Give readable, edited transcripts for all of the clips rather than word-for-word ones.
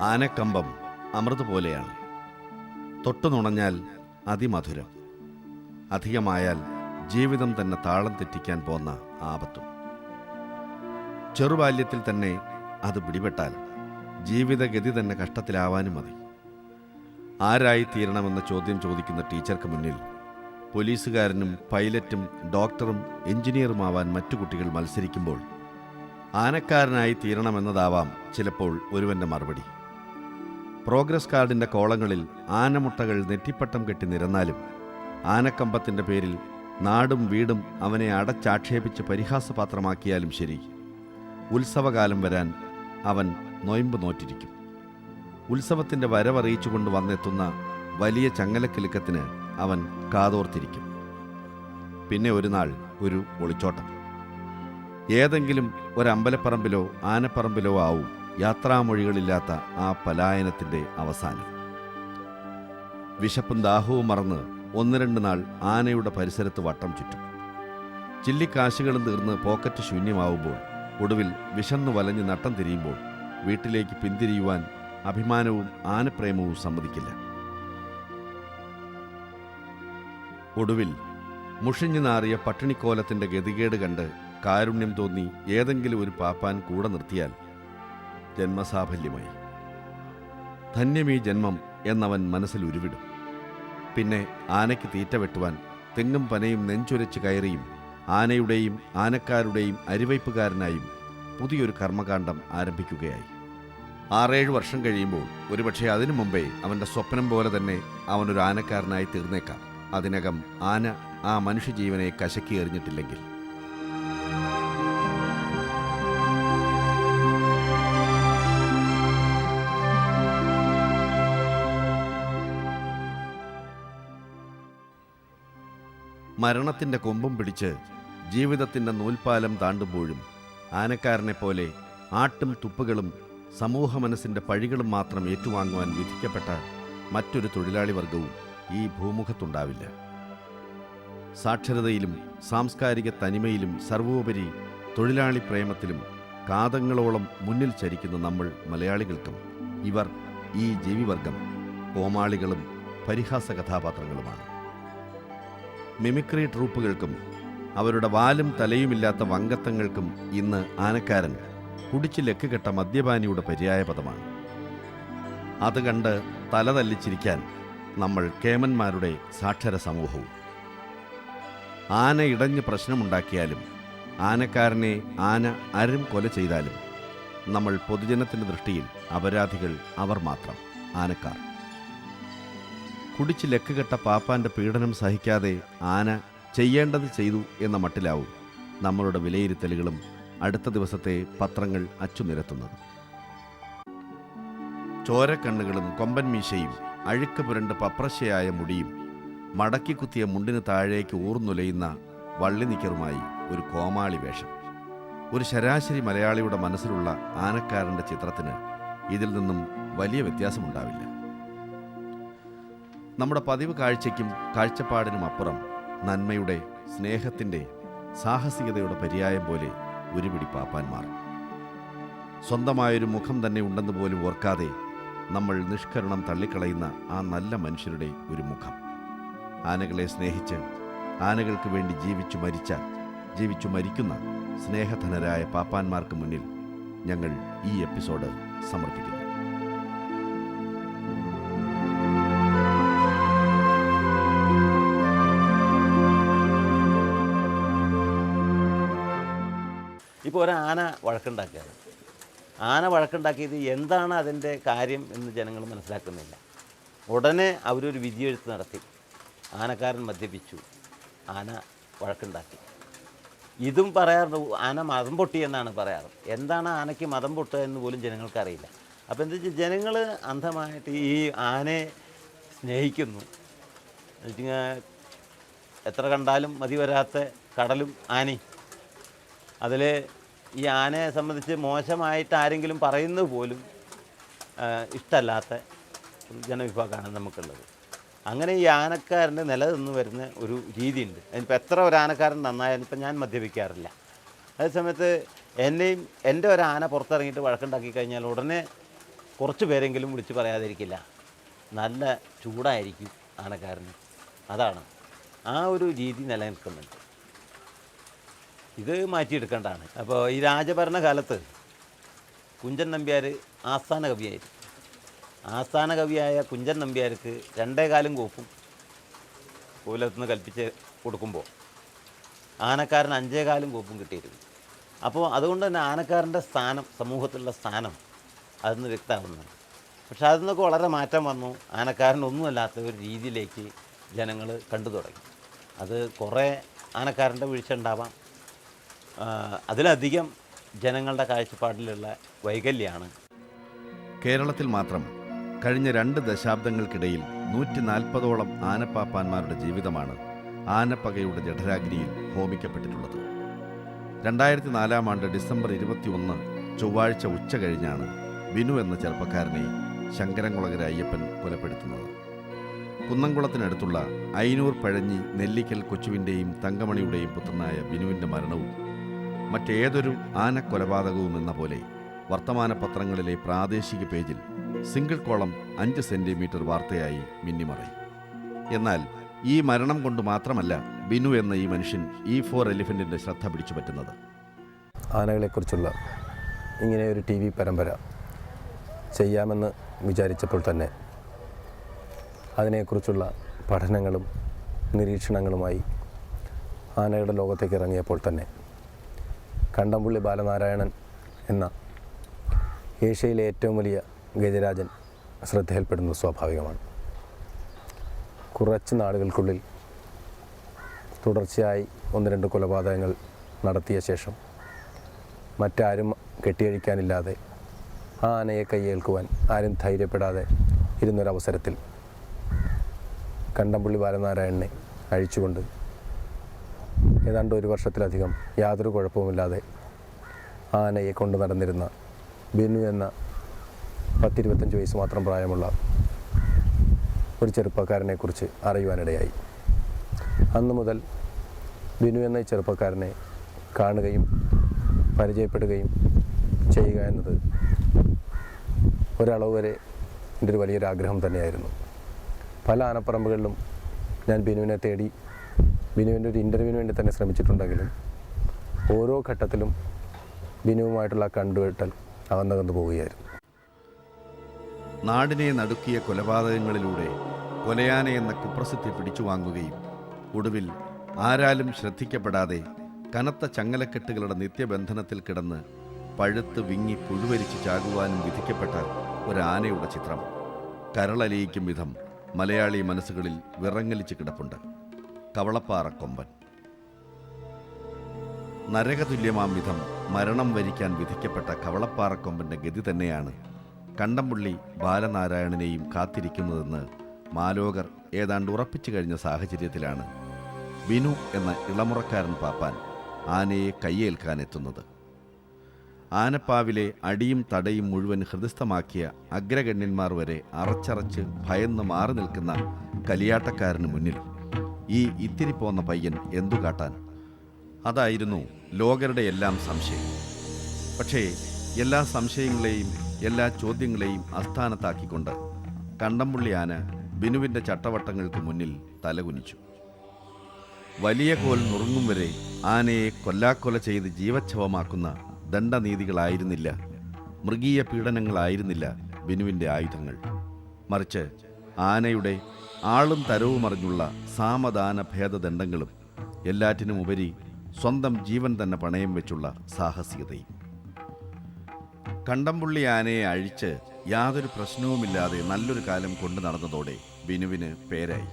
ആനക്കമ്പം അമൃത് പോലെയാണ്. തൊട്ടു നുണഞ്ഞാൽ അതിമധുരം, അധികമായാൽ ജീവിതം തന്നെ താളം തെറ്റിക്കാൻ പോന്ന ആപത്തും. ചെറുബാല്യത്തിൽ തന്നെ അത് പിടിപെട്ടാൽ ജീവിതഗതി തന്നെ കഷ്ടത്തിലാവാനും മതി. ആരായി തീരണമെന്ന ചോദ്യം ചോദിക്കുന്ന ടീച്ചർക്ക് മുന്നിൽ പോലീസുകാരനും പൈലറ്റും ഡോക്ടറും എഞ്ചിനീയറുമാവാൻ മറ്റു കുട്ടികൾ മത്സരിക്കുമ്പോൾ ആനക്കാരനായി തീരണമെന്നതാവാം ചിലപ്പോൾ ഒരുവൻ്റെ മറുപടി. പ്രോഗ്രസ് കാർഡിൻ്റെ കോളങ്ങളിൽ ആനമുട്ടകൾ നെറ്റിപ്പട്ടം കെട്ടി നിരന്നാലും ആനക്കമ്പത്തിൻ്റെ പേരിൽ നാടും വീടും അവനെ അടച്ചാക്ഷേപിച്ച് പരിഹാസപാത്രമാക്കിയാലും ശരി, ഉത്സവകാലം വരാൻ അവൻ നൊയമ്പ് നോറ്റിരിക്കും. ഉത്സവത്തിൻ്റെ വരവറിയിച്ചുകൊണ്ട് വന്നെത്തുന്ന വലിയ ചങ്ങലക്കിലുക്കത്തിന് അവൻ കാതോർത്തിരിക്കും. പിന്നെ ഒരു നാൾ ഒരു ഒളിച്ചോട്ടം. ഏതെങ്കിലും ഒരമ്പലപ്പറമ്പിലോ ആനപ്പറമ്പിലോ ആവും യാത്രാമൊഴികളില്ലാത്ത ആ പലായനത്തിൻ്റെ അവസാനം. വിശപ്പും ദാഹവും മറന്ന് 1-2 നാൾ ആനയുടെ പരിസരത്ത് വട്ടം ചുറ്റും. ചില്ലിക്കാശുകളും തീർന്ന് പോക്കറ്റ് ശൂന്യമാവുമ്പോൾ, ഒടുവിൽ വിശന്നു വലഞ്ഞ് നട്ടം തിരിയുമ്പോൾ വീട്ടിലേക്ക് പിന്തിരിയുവാൻ അഭിമാനവും ആനപ്രേമവും സമ്മതിക്കില്ല. ഒടുവിൽ മുഷിഞ്ഞു നാറിയ പട്ടിണിക്കോലത്തിൻ്റെ ഗതികേട് കണ്ട് കാരുണ്യം തോന്നി ഏതെങ്കിലും ഒരു പാപ്പാൻ കൂടെ നിർത്തിയാൽ ജന്മസാഫല്യമായി. ധന്യമീ ജന്മം എന്നവൻ മനസ്സിൽ ഉരുവിടും. പിന്നെ ആനയ്ക്ക് തീറ്റ വെട്ടുവാൻ തെങ്ങും പനയും നെഞ്ചുരച്ച് കയറിയും ആനയുടെയും ആനക്കാരുടെയും അരിവയ്പ്പുകാരനായും പുതിയൊരു കർമ്മകാണ്ഡം ആരംഭിക്കുകയായി. 6-7 വർഷം കഴിയുമ്പോൾ, ഒരുപക്ഷെ അതിനു മുമ്പേ അവൻ്റെ സ്വപ്നം പോലെ തന്നെ അവനൊരു ആനക്കാരനായി തീർന്നേക്കാം. അതിനകം ആന ആ മനുഷ്യജീവനെ കശക്കി എറിഞ്ഞിട്ടില്ലെങ്കിൽ. മരണത്തിൻ്റെ കൊമ്പും പിടിച്ച് ജീവിതത്തിൻ്റെ നൂൽപ്പാലം താണ്ടുമ്പോഴും ആനക്കാരനെപ്പോലെ ആട്ടും തുപ്പുകളും സമൂഹ മനസ്സിൻ്റെ പഴികളും മാത്രം ഏറ്റുവാങ്ങുവാൻ വിധിക്കപ്പെട്ട മറ്റൊരു തൊഴിലാളി വർഗവും ഈ ഭൂമുഖത്തുണ്ടാവില്ല. സാക്ഷരതയിലും സാംസ്കാരിക തനിമയിലും സർവോപരി തൊഴിലാളി പ്രേമത്തിലും കാതങ്ങളോളം മുന്നിൽ ചരിക്കുന്ന നമ്മൾ മലയാളികൾക്കും ഇവർ, ഈ ജീവിവർഗം, കോമാളികളും പരിഹാസ കഥാപാത്രങ്ങളുമാണ്. മിമിക്രി ട്രൂപ്പുകൾക്കും അവരുടെ വാലും തലയുമില്ലാത്ത വങ്കത്തങ്ങൾക്കും ഇന്ന് ആനക്കാരൻ കുടിച്ച് ലക്കുകെട്ട മദ്യപാനിയുടെ പര്യായപദമാണ്. അത് കണ്ട് തലതല്ലിച്ചിരിക്കാൻ നമ്മൾ കേമന്മാരുടെ സാക്ഷര സമൂഹവും. ആന ഇടഞ്ഞ് പ്രശ്നമുണ്ടാക്കിയാലും ആനക്കാരനെ ആന അരും കൊല ചെയ്താലും നമ്മൾ പൊതുജനത്തിൻ്റെ ദൃഷ്ടിയിൽ അപരാധികൾ അവർ മാത്രം, ആനക്കാർ. കുടിച്ച് ലക്കുകെട്ട പാപ്പാൻ്റെ പീഡനം സഹിക്കാതെ ആന ചെയ്യേണ്ടത് ചെയ്തു എന്ന മട്ടിലാവും നമ്മളുടെ വിലയിരുത്തലുകളും അടുത്ത ദിവസത്തെ പത്രങ്ങൾ അച്ചുനിരത്തുന്നത്. ചോരക്കണ്ണുകളും കൊമ്പൻ മീശയും അഴുക്ക് പുരണ്ട് പപ്രശയായ മുടിയും മടക്കിക്കുത്തിയ മുണ്ടിന് താഴേക്ക് ഊർന്നുലയുന്ന വള്ളിനിക്കറുമായി ഒരു കോമാളി വേഷം. ഒരു ശരാശരി മലയാളിയുടെ മനസ്സിലുള്ള ആനക്കാരൻ്റെ ചിത്രത്തിന് ഇതിൽ നിന്നും വലിയ വ്യത്യാസമുണ്ടാവില്ല. നമ്മുടെ പതിവ് കാഴ്ചയ്ക്കും കാഴ്ചപ്പാടിനും അപ്പുറം നന്മയുടെ, സ്നേഹത്തിൻ്റെ, സാഹസികതയുടെ പര്യായം പോലെ ഒരുപിടി പാപ്പാന്മാർ. സ്വന്തമായൊരു മുഖം തന്നെ ഉണ്ടെന്ന് പോലും ഓർക്കാതെ നമ്മൾ നിഷ്കരുണം തള്ളിക്കളയുന്ന ആ നല്ല മനുഷ്യരുടെ ഒരു മുഖം. ആനകളെ സ്നേഹിച്ച് ആനകൾക്ക് വേണ്ടി ജീവിച്ചു മരിക്കുന്ന സ്നേഹധനരായ പാപ്പാന്മാർക്ക് മുന്നിൽ ഞങ്ങൾ ഈ എപ്പിസോഡ് സമർപ്പിക്കുന്നു. ഇപ്പോൾ ഒരു ആന വഴക്കുണ്ടാക്കിയത്, ആന വഴക്കുണ്ടാക്കിയത് എന്താണ് അതിൻ്റെ കാര്യം എന്ന് ജനങ്ങൾ മനസ്സിലാക്കുന്നില്ല. ഉടനെ അവരൊരു വിധിയെഴുത്ത് നടത്തി. ആനക്കാരൻ മദ്യപിച്ചു, ആന വഴക്കുണ്ടാക്കി. ഇതും പറയാറുണ്ട്, ആന മതം പൊട്ടി എന്നാണ് പറയാറ്. എന്താണ് ആനയ്ക്ക് മതം പൊട്ടുക എന്ന് പോലും ജനങ്ങൾക്കറിയില്ല. അപ്പോൾ എന്താ വെച്ചാൽ ജനങ്ങൾ അന്ധമായിട്ട് ഈ ആനയെ സ്നേഹിക്കുന്നു. എത്ര കണ്ടാലും മതി വരാത്ത കടലും ആനയും. അതിൽ ഈ ആനയെ സംബന്ധിച്ച് മോശമായിട്ട് ആരെങ്കിലും പറയുന്നത് പോലും ഇഷ്ടമല്ലാത്ത ജനവിഭാഗമാണ് നമുക്കുള്ളത്. അങ്ങനെ ഈ ആനക്കാരൻ്റെ നിലനിന്ന് വരുന്ന ഒരു രീതിയുണ്ട്. അതിനിപ്പോൾ എത്ര ഒരു ആനക്കാരൻ നന്നായാലും ഇപ്പം ഞാൻ മദ്യപിക്കാറില്ല. അതേസമയത്ത് എൻ്റെ ഒരു ആന പുറത്തിറങ്ങിയിട്ട് വഴക്കുണ്ടാക്കി കഴിഞ്ഞാൽ ഉടനെ കുറച്ച് പേരെങ്കിലും വിളിച്ച് പറയാതിരിക്കില്ല. നല്ല ചൂടായിരിക്കും ആനക്കാരന്. അതാണ് ആ ഒരു രീതി നിലനിൽക്കുന്നുണ്ട്. ഇത് മാറ്റിയെടുക്കേണ്ടതാണ്. അപ്പോൾ ഈ രാജഭരണ കാലത്ത് കുഞ്ചൻ നമ്പ്യാർ ആസ്ഥാന കവിയായിരുന്നു. ആസ്ഥാന കവിയായ കുഞ്ചൻ നമ്പ്യാർക്ക് 2 കാലും കോപ്പും കോലത്തുനിന്ന് കൽപ്പിച്ച് കൊടുക്കുമ്പോൾ ആനക്കാരൻ 5 കാലും കോപ്പും കിട്ടിയിരുന്നു. അപ്പോൾ അതുകൊണ്ട് തന്നെ ആനക്കാരൻ്റെ സ്ഥാനം, സമൂഹത്തിലുള്ള സ്ഥാനം അതിൽ നിന്ന് വ്യക്തമാകുന്നുണ്ട്. പക്ഷെ അതിൽ നിന്നൊക്കെ വളരെ മാറ്റം വന്നു. ആനക്കാരനൊന്നുമല്ലാത്ത ഒരു രീതിയിലേക്ക് ജനങ്ങൾ കണ്ടു തുടങ്ങി. അത് കുറേ ആനക്കാരൻ്റെ വീഴ്ച ഉണ്ടാവാം. അതിലധികം ജനങ്ങളുടെ കാഴ്ചപ്പാടിലുള്ള വൈകല്യമാണ്. കേരളത്തിൽ മാത്രം കഴിഞ്ഞ 2 ദശാബ്ദങ്ങൾക്കിടയിൽ 140ഓളം ആനപ്പാപ്പാന്മാരുടെ ജീവിതമാണ് ആനപ്പകയുടെ ജഠരാഗ്നിയിൽ ഹോമിക്കപ്പെട്ടിട്ടുള്ളത്. 2004 ആണ്ട് ഡിസംബർ 21 ചൊവ്വാഴ്ച ഉച്ച കഴിഞ്ഞാണ് ബിനു എന്ന ചെറുപ്പക്കാരനെ ശങ്കരംകുളങ്ങര അയ്യപ്പൻ കൊലപ്പെടുത്തുന്നത്. കുന്നംകുളത്തിനടുത്തുള്ള അയ്യൂർ പഴഞ്ഞി നെല്ലിക്കൽ കൊച്ചുവിൻ്റെയും തങ്കമണിയുടെയും പുത്രനായ ബിനുവിൻ്റെ മരണവും മറ്റേതൊരു ആനക്കൊലപാതകവും എന്ന പോലെ വർത്തമാന പത്രങ്ങളിലെ പ്രാദേശിക പേജിൽ സിംഗിൾ കോളം 5 സെൻറ്റിമീറ്റർ വാർത്തയായി മിന്നിമറയും. എന്നാൽ ഈ മരണം കൊണ്ട് മാത്രമല്ല ബിനു എന്ന ഈ മനുഷ്യൻ E4 എലിഫൻറ്റിൻ്റെ ശ്രദ്ധ പിടിച്ചു പറ്റുന്നത്. ആനകളെക്കുറിച്ചുള്ള ഇങ്ങനെ ഒരു TV പരമ്പര ചെയ്യാമെന്ന് വിചാരിച്ചപ്പോൾ തന്നെ അതിനെക്കുറിച്ചുള്ള പഠനങ്ങളും നിരീക്ഷണങ്ങളുമായി ആനയുടെ ലോകത്തേക്ക് ഇറങ്ങിയപ്പോൾ തന്നെ കണ്ടംപുള്ളി ബാലനാരായണൻ എന്ന ഏഷ്യയിലെ ഏറ്റവും വലിയ ഗജരാജൻ ശ്രദ്ധയിൽപ്പെടുന്നത് സ്വാഭാവികമാണ്. കുറച്ച് നാളുകൾക്കുള്ളിൽ തുടർച്ചയായി 1-2 കൊലപാതകങ്ങൾ നടത്തിയ ശേഷം മറ്റാരും കെട്ടിയഴിക്കാനില്ലാതെ ആ ആനയെ കൈയേൽക്കുവാൻ ആരും ധൈര്യപ്പെടാതെ ഇരുന്നൊരവസരത്തിൽ കണ്ടംപുള്ളി ബാലനാരായണനെ അഴിച്ചുകൊണ്ട് ഏതാണ്ട് 1 വർഷത്തിലധികം യാതൊരു കുഴപ്പവുമില്ലാതെ ആനയെ കൊണ്ടു നടന്നിരുന്ന ബിനു എന്ന 10-25 വയസ്സ് മാത്രം പ്രായമുള്ള ഒരു ചെറുപ്പക്കാരനെക്കുറിച്ച് അറിയുവാനിടയായി. അന്നു മുതൽ ബിനു എന്ന ഈ ചെറുപ്പക്കാരനെ കാണുകയും പരിചയപ്പെടുകയും ചെയ്യുക എന്നത് ഒരളവ് വരെ എൻ്റെ ഒരു വലിയൊരാഗ്രഹം തന്നെയായിരുന്നു. പല ആനപ്പറമ്പുകളിലും ഞാൻ ബിനുവിനെ തേടി ബിനുവിൻ്റെ ഒരു ഇൻ്റർവ്യൂവിന് വേണ്ടി തന്നെ ശ്രമിച്ചിട്ടുണ്ടെങ്കിലും ഓരോ ഘട്ടത്തിലും ബിനുവുമായിട്ടുള്ള കണ്ടുകെട്ടൽ അകന്നകന്നു പോവുകയായിരുന്നു. നാടിനെ നടുക്കിയ കൊലപാതകങ്ങളിലൂടെ കൊലയാന എന്ന കുപ്രസിദ്ധി പിടിച്ചു വാങ്ങുകയും ഒടുവിൽ ആരാലും ശ്രദ്ധിക്കപ്പെടാതെ കനത്ത ചങ്ങലക്കെട്ടുകളുടെ നിത്യബന്ധനത്തിൽ കിടന്ന് പഴുത്ത് വിങ്ങി പുഴുവരിച്ച് ചാകുവാനും വിധിക്കപ്പെട്ട ഒരാനയുടെ ചിത്രം കരളലിയിക്കും വിധം മലയാളി മനസ്സുകളിൽ വിറങ്ങലിച്ച് കിടപ്പുണ്ട്. കവളപ്പാറ കൊമ്പൻ. നരകതുല്യമാം വിധം മരണം വരിക്കാൻ വിധിക്കപ്പെട്ട കവളപ്പാറക്കൊമ്പൻ്റെ ഗതി തന്നെയാണ് കണ്ടംപുള്ളി ബാലനാരായണനെയും കാത്തിരിക്കുന്നതെന്ന് മാലോകർ ഏതാണ്ട് ഉറപ്പിച്ചു കഴിഞ്ഞ സാഹചര്യത്തിലാണ് ബിനു എന്ന ഇളമുറക്കാരൻ പാപ്പാൻ ആനയെ കയ്യേൽക്കാനെത്തുന്നത്. ആനപ്പാവിലെ അടിയും തടയും മുഴുവൻ ഹൃദയസ്ഥമാക്കിയ അഗ്രഗണ്യന്മാർ വരെ അറച്ചറച്ച് ഭയന്ന് മാറി നിൽക്കുന്ന കലിയാട്ടക്കാരന് മുന്നിൽ ഈ ഇത്തിരി പോന്ന പയ്യൻ എന്തു കാട്ടാൻ? അതായിരുന്നു ലോകരുടെ എല്ലാം സംശയം. പക്ഷേ എല്ലാ സംശയങ്ങളെയും എല്ലാ ചോദ്യങ്ങളെയും അസ്ഥാനത്താക്കിക്കൊണ്ട് കണ്ടംപുള്ളി ആന ബിനുവിൻ്റെ ചട്ടവട്ടങ്ങൾക്ക് മുന്നിൽ തലകുനിച്ചു. വലിയ കോൽ നുറുങ്ങും വരെ ആനയെ കൊല്ലാക്കൊല ചെയ്ത് ജീവച്ഛവമാക്കുന്ന ദണ്ഡനീതികളായിരുന്നില്ല, മൃഗീയ പീഡനങ്ങളായിരുന്നില്ല ബിനുവിൻ്റെ ആയുധങ്ങൾ. മറിച്ച് ആനയുടെ ആളും തരവും അറിഞ്ഞുള്ള സാമദാന ഭേദദണ്ഡങ്ങളും എല്ലാറ്റിനുമുപരി സ്വന്തം ജീവൻ തന്നെ പണയം വെച്ചുള്ള സാഹസികതയും. കണ്ടംപുള്ളി ആനയെ അഴിച്ച് യാതൊരു പ്രശ്നവുമില്ലാതെ നല്ലൊരു കാലം കൊണ്ടു നടന്നതോടെ ബിനുവിന് പേരായി.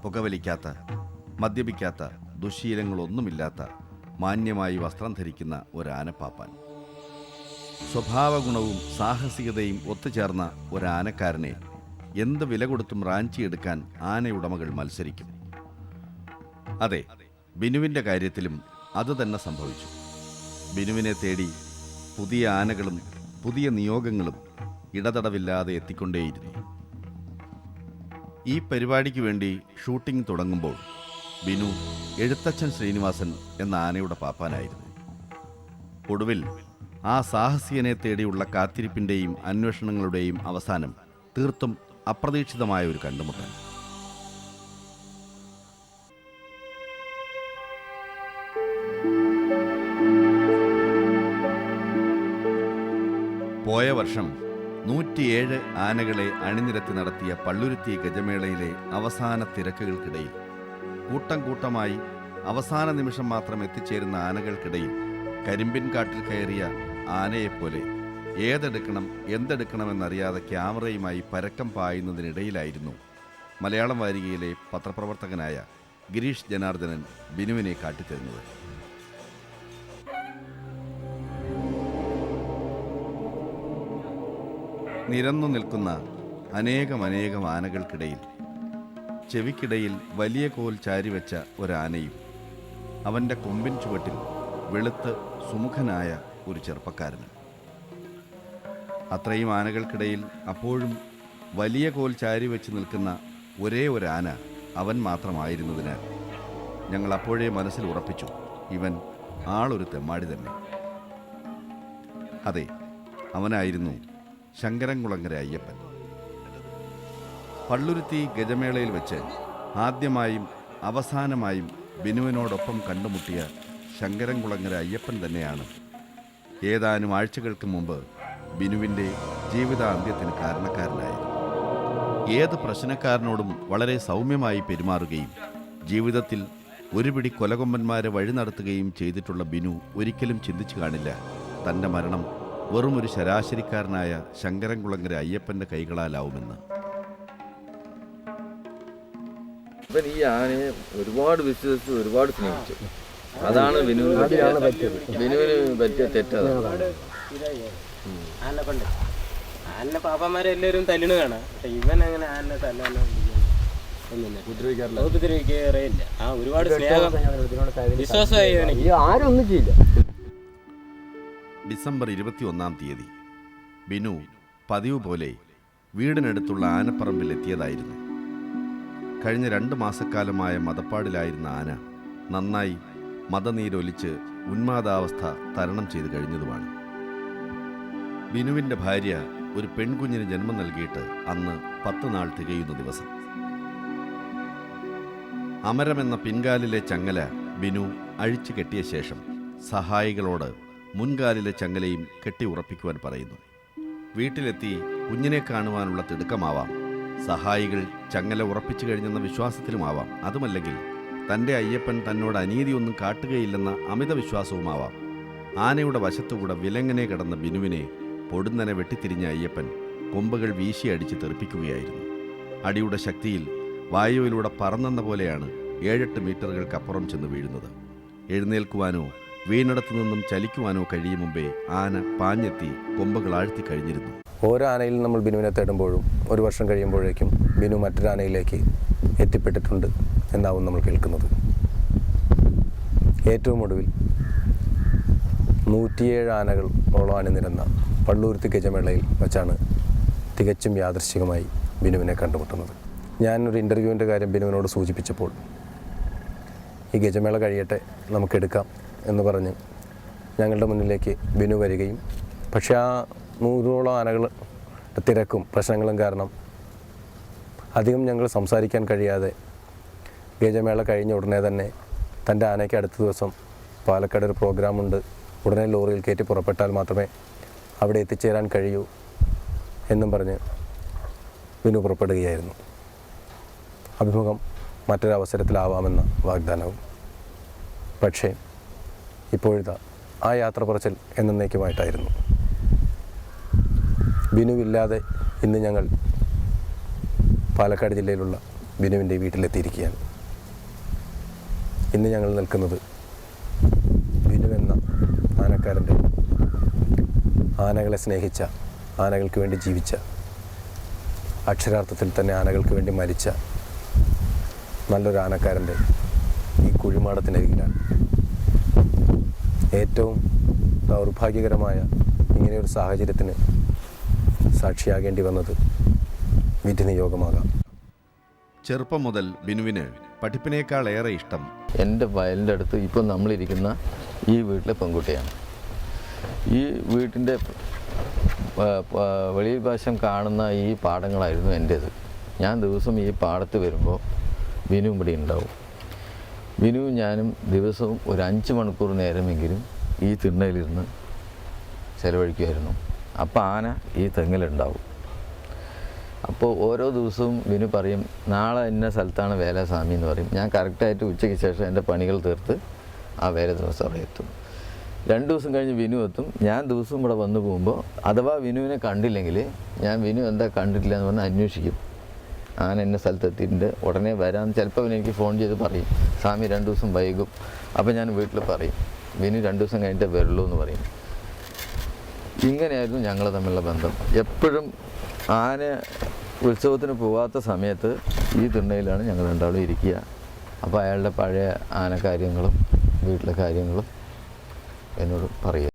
പുകവലിക്കാത്ത, മദ്യപിക്കാത്ത, ദുശ്ശീലങ്ങളൊന്നുമില്ലാത്ത, മാന്യമായി വസ്ത്രം ധരിക്കുന്ന ഒരാനപ്പാപ്പാൻ. സ്വഭാവഗുണവും സാഹസികതയും ഒത്തുചേർന്ന ഒരാനക്കാരനെ എന്ത് വില കൊടുത്തും റാഞ്ചിയെടുക്കാൻ ആനയുടമകൾ മത്സരിക്കും. അതെ, ബിനുവിൻ്റെ കാര്യത്തിലും അതുതന്നെ സംഭവിച്ചു. ബിനുവിനെ തേടി പുതിയ ആനകളും പുതിയ നിയോഗങ്ങളും ഇടതടവില്ലാതെ എത്തിക്കൊണ്ടേയിരുന്നു. ഈ പരിപാടിക്ക് വേണ്ടി ഷൂട്ടിംഗ് തുടങ്ങുമ്പോൾ ബിനു എഴുത്തച്ഛൻ ശ്രീനിവാസൻ എന്ന ആനയുടെ പാപ്പാനായിരുന്നു. ഒടുവിൽ ആ സാഹസികനെ തേടിയുള്ള കാത്തിരിപ്പിൻ്റെയും അന്വേഷണങ്ങളുടെയും അവസാനം തീർത്തും അപ്രതീക്ഷിതമായ ഒരു കണ്ടുമുട്ടൽ. പോയ വർഷം 107 ആനകളെ അണിനിരത്തി നടത്തിയ പള്ളുരുത്തി ഗജമേളയിലെ അവസാന തിരക്കുകൾക്കിടയിൽ കൂട്ടം കൂട്ടമായി അവസാന നിമിഷം മാത്രം എത്തിച്ചേരുന്ന ആനകൾക്കിടയിൽ കരിമ്പിൻ കാട്ടിൽ കയറിയ ആനയെപ്പോലെ ഏതെടുക്കണം എന്തെടുക്കണമെന്നറിയാതെ ക്യാമറയുമായി പരക്കം പായുന്നതിനിടയിലായിരുന്നു മലയാളം വാരികയിലെ പത്രപ്രവർത്തകനായ ഗിരീഷ് ജനാർദ്ദനൻ ബിനുവിനെ കാട്ടിത്തരുന്നത്. നിരന്നു നിൽക്കുന്ന അനേകം ആനകൾക്കിടയിൽ ചെവിക്കിടയിൽ വലിയ കോൽ ചാരിവെച്ച ഒരാനയും അവൻ്റെ കൊമ്പിൻ ചുവട്ടിൽ വെളുത്ത് സുമുഖനായ ഒരു ചെറുപ്പക്കാരനും. അത്രയും ആനകൾക്കിടയിൽ അപ്പോഴും വലിയ കോൽ ചാരിവെച്ച് നിൽക്കുന്ന ഒരേ ഒരു ആന അവൻ മാത്രമായിരുന്നതിനാൽ ഞങ്ങൾ അപ്പോഴേ മനസ്സിൽ ഉറപ്പിച്ചു, ഇവൻ ആളൊരു തെമ്മാടി തന്നെ. അതെ, അവനായിരുന്നു ശങ്കരൻകുളങ്ങര അയ്യപ്പൻ. പള്ളുരുത്തി ഗജമേളയിൽ വെച്ച് ആദ്യമായും അവസാനമായും ബിനുവിനോടൊപ്പം കണ്ടുമുട്ടിയ ശങ്കരൻകുളങ്ങര അയ്യപ്പൻ തന്നെയാണ് ഏതാനും ആഴ്ചകൾക്ക് മുമ്പ് ബിനുവിൻ്റെ ജീവിതാന്ത്യത്തിന് കാരണക്കാരനായത്. ഏത് പ്രശ്നക്കാരനോടും വളരെ സൗമ്യമായി പെരുമാറുകയും ജീവിതത്തിൽ ഒരു പിടി കൊലകൊമ്പന്മാരെ വഴി നടത്തുകയും ചെയ്തിട്ടുള്ള ബിനു ഒരിക്കലും ചിന്തിച്ചു കാണില്ല തൻ്റെ മരണം വെറുമൊരു ശരാശരിക്കാരനായ ശങ്കരൻകുളങ്ങര അയ്യപ്പൻ്റെ കൈകളാലാവുമെന്ന്. ഇവൻ ഈ ആനയെ ഒരുപാട് വിശ്വസിച്ച് ഒരുപാട് സ്നേഹിച്ചു. അതാണ് ബിനുവിന് പറ്റിയ തെറ്റതാണ്. ആനെ പാപ്പന്മാരെല്ലാവരും തല്ലിന് കാണാം. ഇവൻ അങ്ങനെ ആനെ തല്ലാനോ ഉപദ്രവിക്കാറില്ല. ആ ഒരുപാട് സ്നേഹം വിശ്വാസമായി ആരൊന്നും ചെയ്യില്ല. ഡിസംബർ 21-ാം തീയതി ബിനു പതിവ് പോലെ വീടിനടുത്തുള്ള ആനപ്പറമ്പിൽ എത്തിയതായിരുന്നു. കഴിഞ്ഞ 2 മാസക്കാലമായ മദപ്പാടിലായിരുന്ന ആന നന്നായി മദനീരൊലിച്ച് ഉന്മാദാവസ്ഥ തരണം ചെയ്ത് കഴിഞ്ഞതുമാണ്. ബിനുവിൻ്റെ ഭാര്യ ഒരു പെൺകുഞ്ഞിന് ജന്മം നൽകിയിട്ട് അന്ന് 10 നാൾ തികയുന്ന ദിവസം. അമരമെന്ന പിൻകാലിലെ ചങ്ങല ബിനു അഴിച്ചു കെട്ടിയ ശേഷം സഹായികളോട് മുൻകാലിലെ ചങ്ങലയും കെട്ടി ഉറപ്പിക്കുവാൻ പറയുന്നു. വീട്ടിലെത്തി കുഞ്ഞിനെ കാണുവാനുള്ള തിടുക്കമാവാം, സഹായികൾ ചങ്ങല ഉറപ്പിച്ചു കഴിഞ്ഞെന്ന വിശ്വാസത്തിലുമാവാം, അതുമല്ലെങ്കിൽ തൻ്റെ അയ്യപ്പൻ തന്നോട് അനീതിയൊന്നും കാട്ടുകയില്ലെന്ന അമിത വിശ്വാസവുമാവാം. ആനയുടെ വശത്തുകൂടെ വിലങ്ങനെ കിടന്ന ബിനുവിനെ പൊടുന്നനെ വെട്ടിത്തിരിഞ്ഞ അയ്യപ്പൻ കൊമ്പുകൾ വീശിയടിച്ച് തെറിപ്പിക്കുകയായിരുന്നു. അടിയുടെ ശക്തിയിൽ വായുവിലൂടെ പറന്നെന്ന പോലെയാണ് 7-8 മീറ്ററുകൾക്കപ്പുറം ചെന്ന് വീഴുന്നത്. എഴുന്നേൽക്കുവാനോ വീണിടത്തു നിന്നും ചലിക്കുവാനോ കഴിയും മുമ്പേ ആന പാഞ്ഞെത്തി കൊമ്പുകൾ ആഴ്ത്തി കഴിഞ്ഞിരുന്നു. ഓരോ ആനയിൽ നമ്മൾ ബിനുവിനെ തേടുമ്പോഴും 1 വർഷം കഴിയുമ്പോഴേക്കും ബിനു മറ്റൊരാനയിലേക്ക് എത്തിപ്പെട്ടിട്ടുണ്ട് എന്നാവും നമ്മൾ കേൾക്കുന്നത്. ഏറ്റവും ഒടുവിൽ 107 ആനകൾ ഓളം അണിനിരന്ന പള്ളുരുത്തി ഗജമേളയിൽ വച്ചാണ് തികച്ചും യാദൃശ്ചികമായി ബിനുവിനെ കണ്ടുമുട്ടുന്നത്. ഞാനൊരു ഇൻ്റർവ്യൂവിൻ്റെ കാര്യം ബിനുവിനോട് സൂചിപ്പിച്ചപ്പോൾ ഈ ഗജമേള കഴിയട്ടെ നമുക്കെടുക്കാം എന്ന് പറഞ്ഞ് ഞങ്ങളുടെ മുന്നിലേക്ക് ബിനു വരികയും, പക്ഷേ ആ 100ഓളം ആനകളുടെ തിരക്കും പ്രശ്നങ്ങളും കാരണം അധികം ഞങ്ങൾ സംസാരിക്കാൻ കഴിയാതെ ഗജമേള കഴിഞ്ഞ ഉടനെ തന്നെ തൻ്റെ ആനയ്ക്ക് അടുത്ത ദിവസം പാലക്കാട് ഒരു പ്രോഗ്രാമുണ്ട്, ഉടനെ ലോറിയിൽ കയറ്റി പുറപ്പെട്ടാൽ മാത്രമേ അവിടെ എത്തിച്ചേരാൻ കഴിയൂ എന്നും പറഞ്ഞ് ബിനു പുറപ്പെടുകയായിരുന്നു. അഭിമുഖം മറ്റൊരവസരത്തിലാവാമെന്ന വാഗ്ദാനവും. പക്ഷേ ഇപ്പോഴിതാ ആ യാത്ര പറച്ചിൽ എന്നേക്കുമായിട്ടായിരുന്നു. ബിനുവില്ലാതെ ഇന്ന് ഞങ്ങൾ പാലക്കാട് ജില്ലയിലുള്ള ബിനുവിൻ്റെ വീട്ടിലെത്തിയിരിക്കുകയാണ്. ഇന്ന് ഞങ്ങൾ നിൽക്കുന്നത് ബിനു എന്ന ആനക്കാരൻ്റെ, ആനകളെ സ്നേഹിച്ച, ആനകൾക്ക് വേണ്ടി ജീവിച്ച, അക്ഷരാർത്ഥത്തിൽ തന്നെ ആനകൾക്ക് വേണ്ടി മരിച്ച നല്ലൊരു ആനക്കാരൻ്റെ ഈ കുഴിമാടത്തിനരികിലാണ്. ഏറ്റവും ദൗർഭാഗ്യകരമായ ഇങ്ങനെയൊരു സാഹചര്യത്തിന് സാക്ഷിയാകേണ്ടി വന്നത് വിധി നിയോഗമാകാം. ചെറുപ്പം മുതൽ ബിനുവിന് പഠിപ്പിനേക്കാളേറെ ഇഷ്ടം എൻ്റെ വയലിൻ്റെ അടുത്ത് ഇപ്പോൾ നമ്മളിരിക്കുന്ന ഈ വീട്ടിലെ പെൺകുട്ടിയാണ്. ഈ വീട്ടിൻ്റെ വെളിയിൽ വശം കാണുന്ന ഈ പാടങ്ങളായിരുന്നു എൻ്റേത്. ഞാൻ ദിവസം ഈ പാടത്ത് വരുമ്പോൾ വിനു ഇവിടെ ഉണ്ടാവും. വിനുവും ഞാനും ദിവസവും ഒരു 5 മണിക്കൂർ നേരമെങ്കിലും ഈ തിണ്ണയിലിരുന്ന് ചിലവഴിക്കുമായിരുന്നു. അപ്പോൾ ആന ഈ തെങ്ങിലുണ്ടാവും. അപ്പോൾ ഓരോ ദിവസവും വിനു പറയും, നാളെ ഇന്ന സ്ഥലത്താണ് വേല സ്വാമി എന്ന് പറയും. ഞാൻ കറക്റ്റായിട്ട് ഉച്ചയ്ക്ക് ശേഷം എൻ്റെ പണികൾ തീർത്ത് ആ വേല ദിവസം അവിടെ എത്തും. 2 ദിവസം കഴിഞ്ഞ് വിനു എത്തും. ഞാൻ ദിവസവും ഇവിടെ വന്നു പോകുമ്പോൾ അഥവാ വിനുവിനെ കണ്ടില്ലെങ്കിൽ ഞാൻ വിനു എന്താ കണ്ടിട്ടില്ല എന്ന് പറഞ്ഞാൽ അന്വേഷിക്കും. ആന എന്ന സ്ഥലത്ത് എത്തിയിട്ടുണ്ട്, ഉടനെ വരാമെന്ന് ചിലപ്പോൾ അവൻ എനിക്ക് ഫോൺ ചെയ്ത് പറയും, സ്വാമി 2 ദിവസം വൈകും. അപ്പോൾ ഞാൻ വീട്ടിൽ പറയും, വിനു 2 ദിവസം കഴിഞ്ഞിട്ടേ വരുള്ളൂ എന്ന് പറയും. ഇങ്ങനെയായിരുന്നു ഞങ്ങൾ തമ്മിലുള്ള ബന്ധം. എപ്പോഴും ആന ഉത്സവത്തിന് പോകാത്ത സമയത്ത് ഈ തിണ്ണയിലാണ് ഞങ്ങൾ രണ്ടാളും ഇരിക്കുക. അപ്പോൾ അയാളുടെ പഴയ ആന കാര്യങ്ങളും വീട്ടിലെ കാര്യങ്ങളും എന്നോട് പറയുക.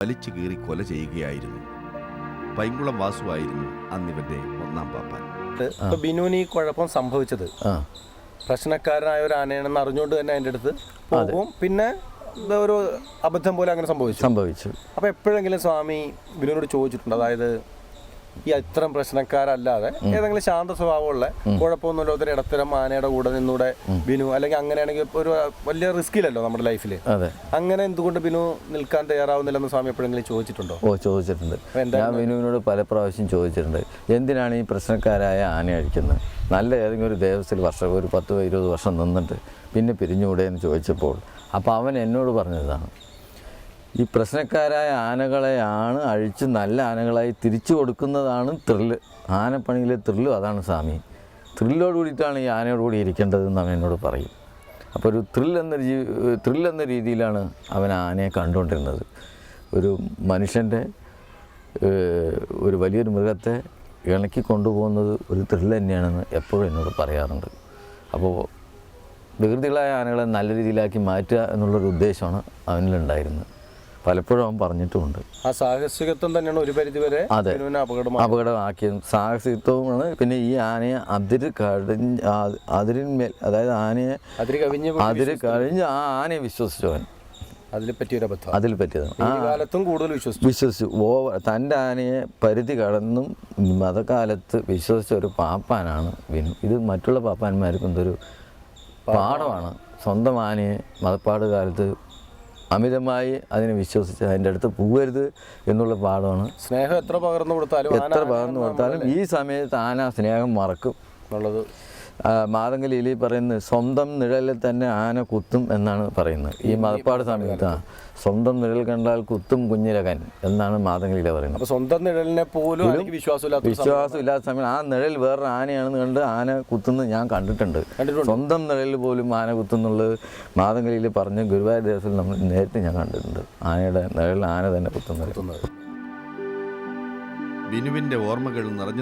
വലിച്ചു കീറി കൊല ചെയ്യുകയായിരുന്നു. പൈങ്കുളം വാസുവായിരുന്നു അന്നിവന്റെ 1ാം പാപ്പാൻ. ഇപ്പൊ ബിനുവിന് ഈ കുഴപ്പം സംഭവിച്ചത് പ്രശ്നക്കാരനായ ഒരു ആനയാണെന്ന് അറിഞ്ഞുകൊണ്ട് തന്നെ അതിൻ്റെ അടുത്ത് പോകും. പിന്നെ ഒരു അബദ്ധം പോലെ അങ്ങനെ സംഭവിച്ചു. അപ്പൊ എപ്പോഴെങ്കിലും സ്വാമി ബിനുവിനോട് ചോദിച്ചിട്ടുണ്ട്, അതായത് ഈ ഇത്തരം പ്രശ്നക്കാരല്ലാതെ ഏതെങ്കിലും ശാന്ത സ്വഭാവമുള്ള കുഴപ്പമൊന്നുമില്ല ഒരു ഇടത്തരം ആനയുടെ കൂടെ നിന്നൂടെ ബിനു, അല്ലെങ്കിൽ അങ്ങനെയാണെങ്കിൽ ഒരു വലിയ റിസ്ക് ഇല്ലല്ലോ നമ്മുടെ ലൈഫിൽ, അങ്ങനെ എന്തുകൊണ്ട് ബിനു നിൽക്കാൻ തയ്യാറാവുന്നില്ലെന്ന് സ്വാമി എപ്പോഴെങ്കിലും ചോദിച്ചിട്ടുണ്ടോ? ചോദിച്ചിട്ടുണ്ട്. ഞാൻ ബിനുവിനോട് പല പ്രാവശ്യം ചോദിച്ചിട്ടുണ്ട്, എന്തിനാണ് ഈ പ്രശ്നക്കാരായ ആന അഴിക്കുന്നത്? നല്ല ഏതെങ്കിലും ഒരു ദേവസ്ഥയിൽ ഒരു 10-20 വർഷം നിന്നിട്ട് പിന്നെ പിരിഞ്ഞുകൂടെ എന്ന് ചോദിച്ചപ്പോൾ അപ്പോൾ അവൻ എന്നോട് പറഞ്ഞതാണ്, ഈ പ്രശ്നക്കാരായ ആനകളെയാണ് അഴിച്ച് നല്ല ആനകളായി തിരിച്ചു കൊടുക്കുന്നതാണ് ത്രില്ല്. ആനപ്പണിയിലെ ത്രില്ലും അതാണ് സ്വാമി. ത്രില്ലോട് കൂടിയിട്ടാണ് ഈ ആനയോടുകൂടി ഇരിക്കേണ്ടതെന്ന് അവൻ എന്നോട് പറയും. അപ്പോൾ ഒരു ത്രില്ലെന്ന രീതിയിലാണ് അവൻ ആനയെ കണ്ടുകൊണ്ടിരുന്നത്. ഒരു മനുഷ്യൻ്റെ ഒരു വലിയൊരു മൃഗത്തെ ഇണക്കി കൊണ്ടുപോകുന്നത് ഒരു ത്രില്ല് തന്നെയാണെന്ന് എപ്പോഴും എന്നോട് പറയാറുണ്ട്. അപ്പോൾ വികൃതികളായ ആനകളെ നല്ല രീതിയിലാക്കി മാറ്റുക എന്നുള്ളൊരു ഉദ്ദേശമാണ് അവനിലുണ്ടായിരുന്നത്. പലപ്പോഴും അവൻ പറഞ്ഞിട്ടുമുണ്ട്. ആ സാഹസികത്വം തന്നെയാണ് ഒരു പരിധിവരെ അപകടമാക്കിയത്. സാഹസികത്വമാണ്. പിന്നെ ഈ ആനയെ അതിരിന്മേൽ, അതായത് ആനയെ അതിര് കഴിഞ്ഞ് ആ ആനയെ വിശ്വസിച്ചവൻ. അതിൽ പറ്റിയതാണ് കൂടുതൽ വിശ്വസിച്ചു. തൻ്റെ ആനയെ പരിധി കടന്നും മതകാലത്ത് വിശ്വസിച്ച ഒരു പാപ്പാനാണ് വിനു. ഇത് മറ്റുള്ള പാപ്പാന്മാർക്കും എന്തൊരു പാഠമാണ്. സ്വന്തം ആനയെ മതപ്പാട് കാലത്ത് അമിതമായി അതിനെ വിശ്വസിച്ച് അതിൻ്റെ അടുത്ത് പോകരുത് എന്നുള്ള പാഠമാണ്. സ്നേഹം എത്ര പകർന്നു കൊടുത്താലും ഈ സമയത്ത് ആന സ്നേഹം മറക്കും എന്നുള്ളത് മാതങ്കലിയിൽ പറയുന്നത് സ്വന്തം നിഴലിൽ തന്നെ ആന കുത്തും എന്നാണ് പറയുന്നത്. ഈ മതപ്പാട് സമയത്ത് സ്വന്തം നിഴൽ കണ്ടാൽ കുത്തും കുഞ്ഞിരകൻ എന്നാണ് മാതങ്കലിയിൽ പറയുന്നത്. അപ്പോൾ സ്വന്തം നിഴലിനെ പോലും വിശ്വാസമില്ലാത്ത സമയം ആ നിഴൽ വേറൊരു ആനയാണെന്ന് കണ്ട് ആന കുത്തുന്നത് ഞാൻ കണ്ടിട്ടുണ്ട്. സ്വന്തം നിഴലിൽ പോലും ആന കുത്തുന്നുള്ളത് മാതങ്കലിയിൽ പറഞ്ഞ് ഗുരുവായൂർ ദേവസ്വത്തിൽ നമ്മൾ നേരിട്ട് ഞാൻ കണ്ടിട്ടുണ്ട്. ആനയുടെ നിഴലിൽ ആന തന്നെ കുത്തുന്നത്. ബിനുവിൻ്റെ ഓർമ്മകൾ നിറഞ്ഞ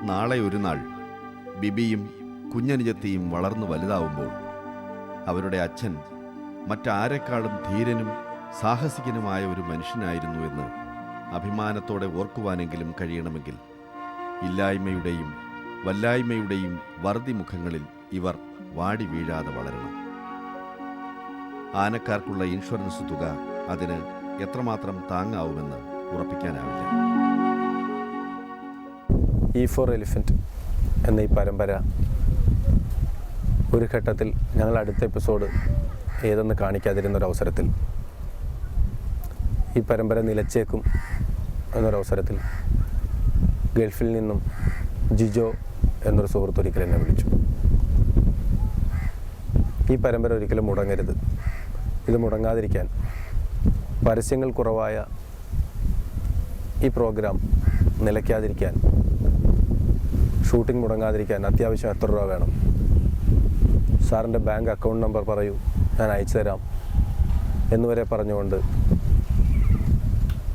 നാളെ ഒരു നാൾ ബിബിയും കുഞ്ഞനുജത്തിയും വളർന്നു വലുതാവുമ്പോൾ അവരുടെ അച്ഛൻ മറ്റാരെക്കാളും ധീരനും സാഹസികനുമായ ഒരു മനുഷ്യനായിരുന്നു എന്ന് അഭിമാനത്തോടെ ഓർക്കുവാനെങ്കിലും കഴിയണമെങ്കിൽ ഇല്ലായ്മയുടെയും വല്ലായ്മയുടെയും വറുതി മുഖങ്ങളിൽ ഇവർ വാടി വീഴാതെ വളരണം. ആനക്കാർക്കുള്ള ഇൻഷുറൻസ് തുക അതിന് എത്രമാത്രം താങ്ങാവുമെന്ന് ഉറപ്പിക്കാനാവില്ല. E ഫോർ എലിഫൻറ്റ് എന്ന ഈ പരമ്പര ഒരു ഘട്ടത്തിൽ ഞങ്ങൾ അടുത്ത എപ്പിസോഡ് ഏതെന്ന് കാണിക്കാതിരുന്നൊരവസരത്തിൽ ഈ പരമ്പര നിലച്ചേക്കും എന്നൊരവസരത്തിൽ ഗൾഫിൽ നിന്നും ജിജോ എന്നൊരു സുഹൃത്ത് ഒരിക്കൽ എന്നെ വിളിച്ചു. ഈ പരമ്പര ഒരിക്കലും മുടങ്ങരുത്, ഇത് മുടങ്ങാതിരിക്കാൻ പരസ്യങ്ങൾ കുറവായ ഈ പ്രോഗ്രാം നിലയ്ക്കാതിരിക്കാൻ, ഷൂട്ടിംഗ് മുടങ്ങാതിരിക്കാൻ അത്യാവശ്യം എത്ര രൂപ വേണം, സാറിൻ്റെ ബാങ്ക് അക്കൗണ്ട് നമ്പർ പറയൂ, ഞാൻ അയച്ചു തരാം എന്നുവരെ പറഞ്ഞുകൊണ്ട്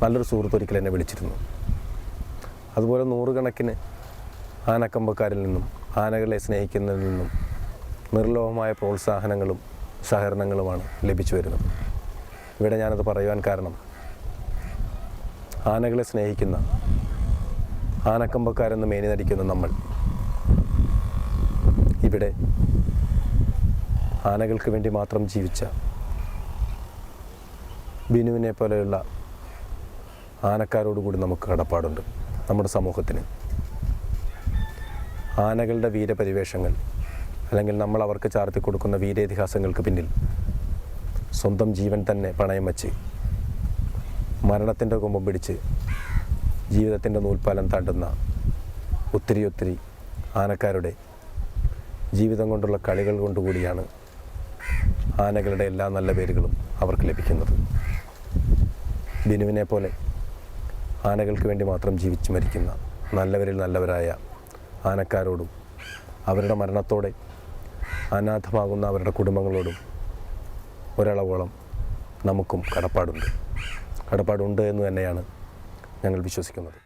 നല്ലൊരു സുഹൃത്ത് ഒരിക്കൽ എന്നെ വിളിച്ചിരുന്നു. അതുപോലെ നൂറുകണക്കിന് ആനക്കമ്പക്കാരിൽ നിന്നും ആനകളെ സ്നേഹിക്കുന്നതിൽ നിന്നും നിർലോഭമായ പ്രോത്സാഹനങ്ങളും സഹകരണങ്ങളുമാണ് ലഭിച്ചു വരുന്നത്. ഇവിടെ ഞാനത് പറയുവാൻ കാരണം ആനകളെ സ്നേഹിക്കുന്ന ആനക്കമ്പക്കാരെന്ന് മേനി നടിക്കുന്ന നമ്മൾ ഇവിടെ ആനകൾക്ക് വേണ്ടി മാത്രം ജീവിച്ച ബിനുവിനെ പോലെയുള്ള ആനക്കാരോടുകൂടി നമുക്ക് കടപ്പാടുണ്ട്. നമ്മുടെ സമൂഹത്തിന് ആനകളുടെ വീരപരിവേഷങ്ങൾ അല്ലെങ്കിൽ നമ്മൾ അവർക്ക് ചാർത്തി കൊടുക്കുന്ന വീരേതിഹാസങ്ങൾക്ക് പിന്നിൽ സ്വന്തം ജീവൻ തന്നെ പണയം വച്ച് മരണത്തിൻ്റെ കൊമ്പം പിടിച്ച് ജീവിതത്തിൻ്റെ നൂൽപ്പാലം താണ്ടുന്ന ഒത്തിരി ആനക്കാരുടെ ജീവിതം കൊണ്ടുള്ള കളികൾ കൊണ്ടുകൂടിയാണ് ആനകളുടെ എല്ലാ നല്ല പേരുകളും അവർക്ക് ലഭിക്കുന്നത്. ബിനുവിനെ പോലെ ആനകൾക്ക് വേണ്ടി മാത്രം ജീവിച്ച് മരിക്കുന്ന നല്ലവരിൽ നല്ലവരായ ആനക്കാരോടും അവരുടെ മരണത്തോടെ അനാഥമാകുന്ന അവരുടെ കുടുംബങ്ങളോടും ഒരളവോളം നമുക്കും കടപ്പാടുണ്ട് എന്ന് തന്നെയാണ് ഞങ്ങൾ വിശ്വസിക്കുന്നത്.